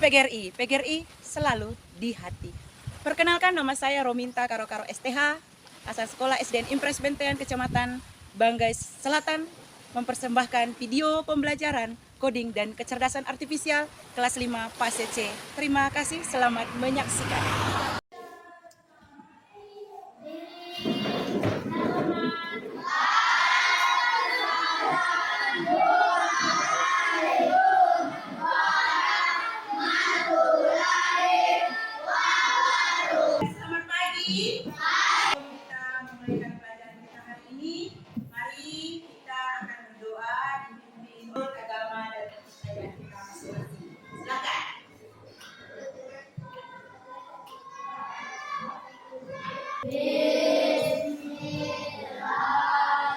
Salam PGRI, PGRI selalu di hati. Perkenalkan, nama saya Rominta Karo-Karo STH, asal sekolah SDN Impres Bentean, Kecamatan Banggai Selatan, mempersembahkan video pembelajaran coding dan kecerdasan artifisial kelas 5 fase C. Terima kasih, selamat menyaksikan. Selamat pagi. Kita memulai pelajaran kita hari ini. Mari kita akan berdoa dipimpin agama dan kepercayaan kita masing-masing. Silakan.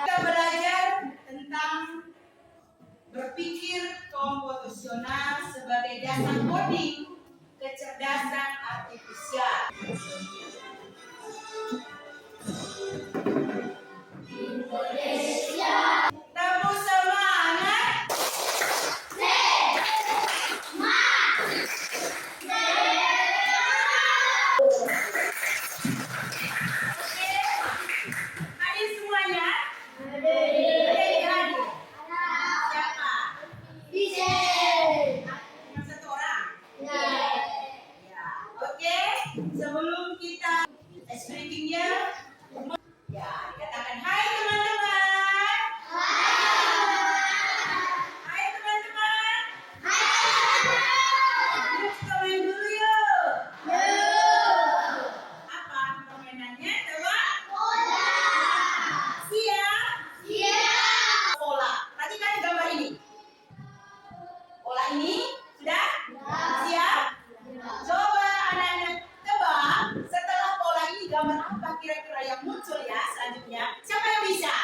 Kita belajar tentang berpikir komputasional sebagai dasar coding kecerdasan artifisial. Tepuk semangat. Hadir semuanya? Hadir. Siapa? Cuma satu orang? Ya. Oke. Sebelum kita speakingnya, ya, dikatakan hai teman-teman. Hai teman-teman. Yuk kita main dulu yuk. Apa permainannya? Coba. Siap? Pola. Perhatikan gambar ini. Pola ini sudah? Siap? Coba anak-anak tebak setelah pola ini gambar apa kira-kira yang muncul ya selanjutnya. Siapa yang bisa?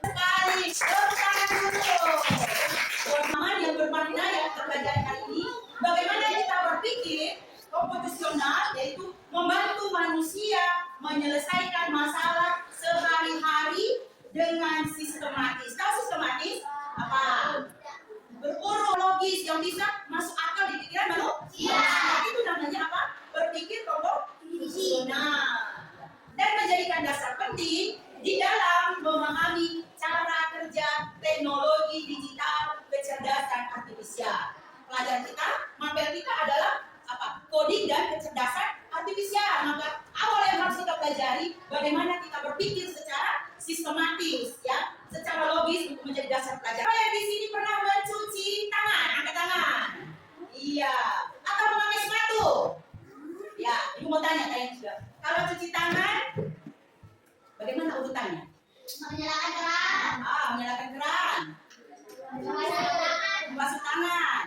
Sekali. Tangan dulu. Teman-teman yang bermakna yang terpelajari hari ini, bagaimana kita berpikir komputasional, yaitu membantu manusia menyelesaikan masalah sehari-hari dengan sistematis. Tahu sistematis? Apa? Berurut logis yang bisa masuk akal di pikiran manusia. Itu namanya apa? Berpikir komputasional. Dan menjadikan dasar penting di dalam memahami cara kerja teknologi digital kecerdasan artifisial. Pelajaran kita, materi kita adalah apa? Coding dan kecerdasan artifisial. Maka awal yang harus kita pelajari bagaimana kita berpikir secara sistematis, ya, secara logis untuk menjadi dasar pelajaran. Siapa yang di sini pernah mencuci tangan? Angkat tangan. Iya. Atau memakai sepatu? Ya, ibu mau tanya kalian juga. Kalau cuci tangan, bagaimana urutannya? Menyalakan keran. Menyalakan keran. Membasuh tangan.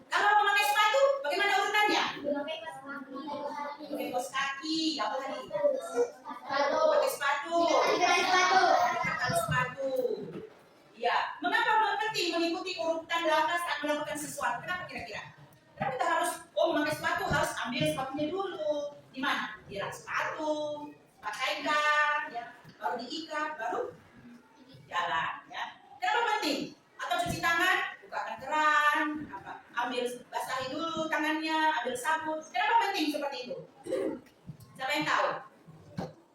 Kalau memakai sepatu, bagaimana urutannya? Pakai kaos kaki, apa tadi? Pakai sepatu. Pakai sepatu. Iya. Mengapa penting mengikuti urutan langkah saat melakukan sesuatu? Kenapa kira-kira? Kenapa kita harus memakai sepatu, harus ambil sepatunya dulu. Di mana? Di rak sepatu, pakaikan, ya, baru diikat, baru jalan, ya. Kenapa penting? Atau cuci tangan, bukakan keran, ambil basahi dulu tangannya, ambil sabun. Kenapa penting seperti itu? Siapa yang tahu?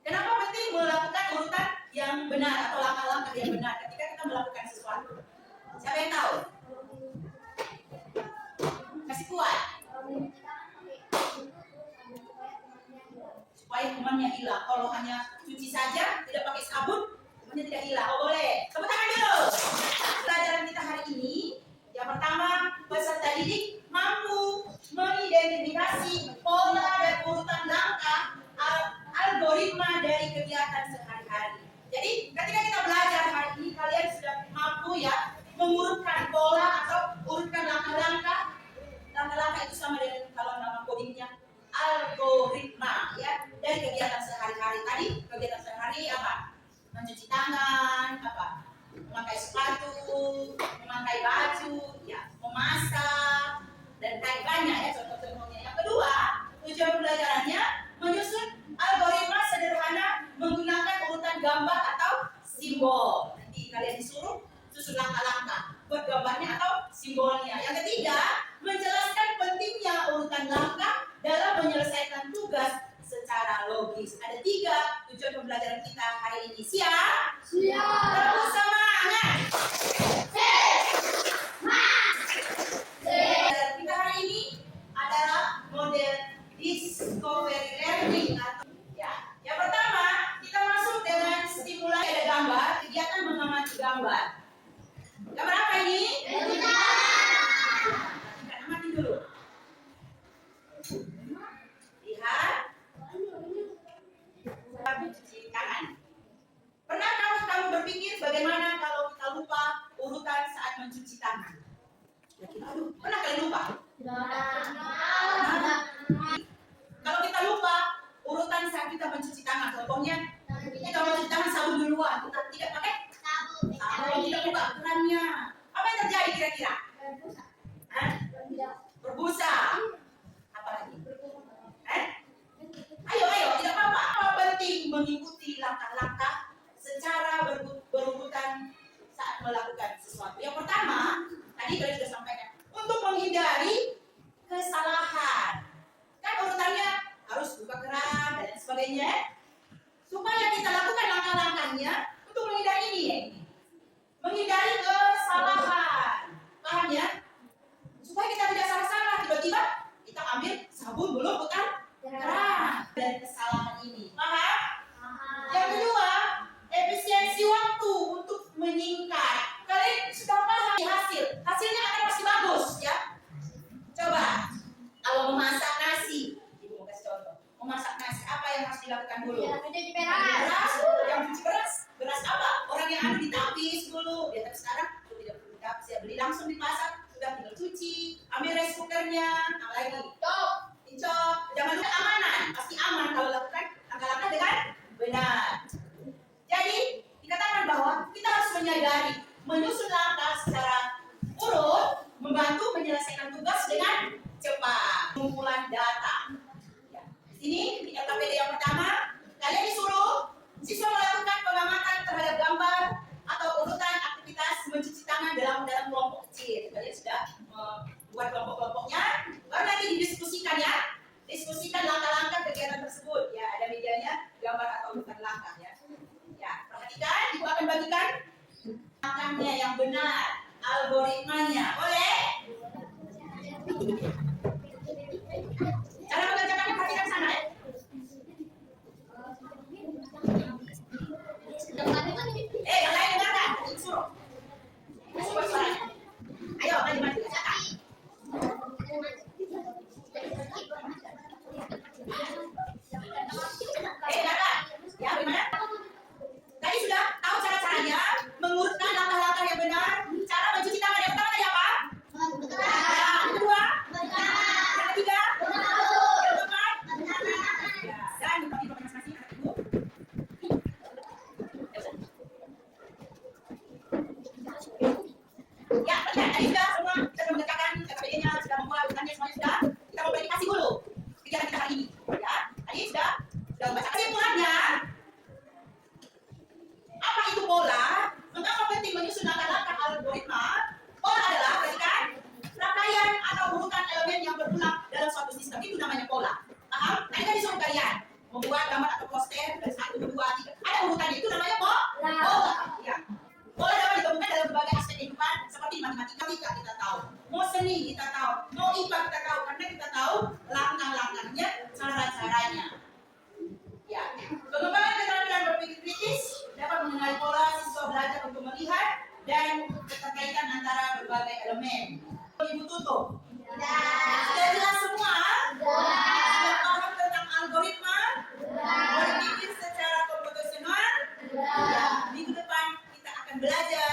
Kenapa penting melakukan urutan yang benar atau langkah-langkah yang benar ketika kita melakukan sesuatu? Siapa yang tahu? Kasih kuat. Supaya kumannya hilang. Kalau hanya cuci saja, tidak pakai sabun, kumannya tidak hilang. Oh boleh. Tepuk tangan dulu. Pelajaran kita hari ini, yang pertama, peserta didik mampu mengidentifikasi pola dan urutan langkah algoritma dari kegiatan sehari-hari. Jadi, ketika kita belajar hari ini, kalian sudah mampu ya mengurutkan pola atau urutkan langkah-langkah. Langkah-langkah itu sama dengan kalau nama codingnya algoritma, ya, dari kegiatan sehari-hari. Tadi kegiatan sehari apa? Mencuci tangan, apa? Memakai sepatu, memakai baju, ya, memasak, dan lain banyak ya contoh-contohnya. Yang kedua, tujuan pembelajarannya menyusun algoritma sederhana menggunakan urutan gambar atau simbol. Nanti kalian disuruh susun langkah-langkah buat gambarnya atau simbolnya. Yang ketiga, menjelaskan punya urutan langkah dalam menyelesaikan tugas secara logis. Ada 3 tujuan pembelajaran kita hari ini. Siap? Siap. Tepuk semangat. Pembelajaran kita hari ini adalah model discovery learning atau ya. Yang pertama, kita masuk dengan stimulasi ada gambar, kegiatan mengamati gambar. Gambar apa ini? Kita amati dulu. Lihat. Mencuci tangan. Pernah kamu berpikir bagaimana kalau kita lupa urutan saat mencuci tangan? Pernah kalian lupa? Kalau kita lupa urutan saat kita mencuci tangan, contohnya kita mencuci tangan sabun duluan, kita tidak pakai sabun, tidak buka kerannya. Apa yang terjadi kira-kira? Berbusa. Apa lagi? Ayo, tidak apa-apa. Apa penting mengikuti langkah-langkah secara berurutan saat melakukan sesuatu. Yang pertama, tadi kalian sudah sampaikan, untuk menghindari kesalahan. Kan urutannya harus buka keran dan sebagainya. Supaya kita lakukan langkah-langkahnya untuk menghindari ini. Menghindari kesalahan. Paham ya? Supaya kita tidak salah-salah. Tiba-tiba kita ambil sabun belum bukan keran. Dan kesalahan ini. Paham? Yang kedua, efisiensi waktu untuk meningkat. Kalian sudah paham hasilnya akan pasti bagus ya. Coba kalau memasak nasi, ibu mau kasih contoh. Memasak nasi apa yang harus dilakukan dulu? Beras, yang cuci beras apa? Orang yang ada ditapis dulu. Ya, tapi sekarang tidak perlu ditapis ya, beli langsung di pasar, sudah tinggal cuci, ambil rice cookernya, apa lagi? Dicop. Jangan lupa amanan, pasti aman kalau lakukan langkah-langkah dengan benar. Jadi dikatakan bahwa kita harus menyadari menyusun langkah secara urut membantu menyelesaikan tugas dengan cepat. Kumpulan data. Ya. Di sini di LKPD yang pertama, kalian disuruh siswa melakukan pengamatan terhadap gambar atau urutan aktivitas mencuci tangan dalam kelompok kecil. Kalian sudah membuat kelompok-kelompoknya, baru nanti didiskusikan ya. Diskusikan langkah-langkah kegiatan tersebut. Ya, ada medianya, gambar atau urutan langkah ya. Ya, perhatikan, ibu akan bagikan langkahnya yang benar, algoritmanya. Boleh? Cara mengerjakan perhatikan sana ya. Yang lain dengarkan, suruh. Suruh suaranya. Ayo, maju-maju. Dengarkan. Ya, bagaimana? Tadi sudah tahu cara-caranya, mengurutkan langkah-langkah yang benar. Cara mencuci tangan yang pertama tadi apa? Yang kedua? Yang ketiga? Yang keempat? Ya, dan dipakai masing-masing anak ibu. Ya, tadi sudah semua sudah mengerjakan KPD-nya, sudah membuat urutannya semuanya sudah. Kita mau verifikasi dulu kegiatan kita hari ini. Ya, tadi sudah membaca kesimpulannya. Apa itu pola? Mengapa penting menyusun langkah-langkah algoritma? Pola adalah perhatikan rangkaian atau urutan elemen yang berulang dalam suatu sistem. Itu namanya pola. Paham? Tadi kan disuruh kalian membuat gambar atau poster dari 1, 2, 3. Ada urutannya, itu namanya pola. Ya. Pola dapat ditemukan dalam berbagai aspek kehidupan seperti matematika kita tahu, mau seni kita tahu, mau IPA kita tahu, karena kita tahu langkah-langkahnya, cara-caranya. Ya, pengembangan keterampilan berpikir kritis dapat mengenali pola siswa belajar untuk melihat dan keterkaitan antara berbagai elemen. Ibu tutup. Sudah jelas semua? Sudah paham tentang algoritma? Berpikir secara komputasional? Ya, minggu depan kita akan belajar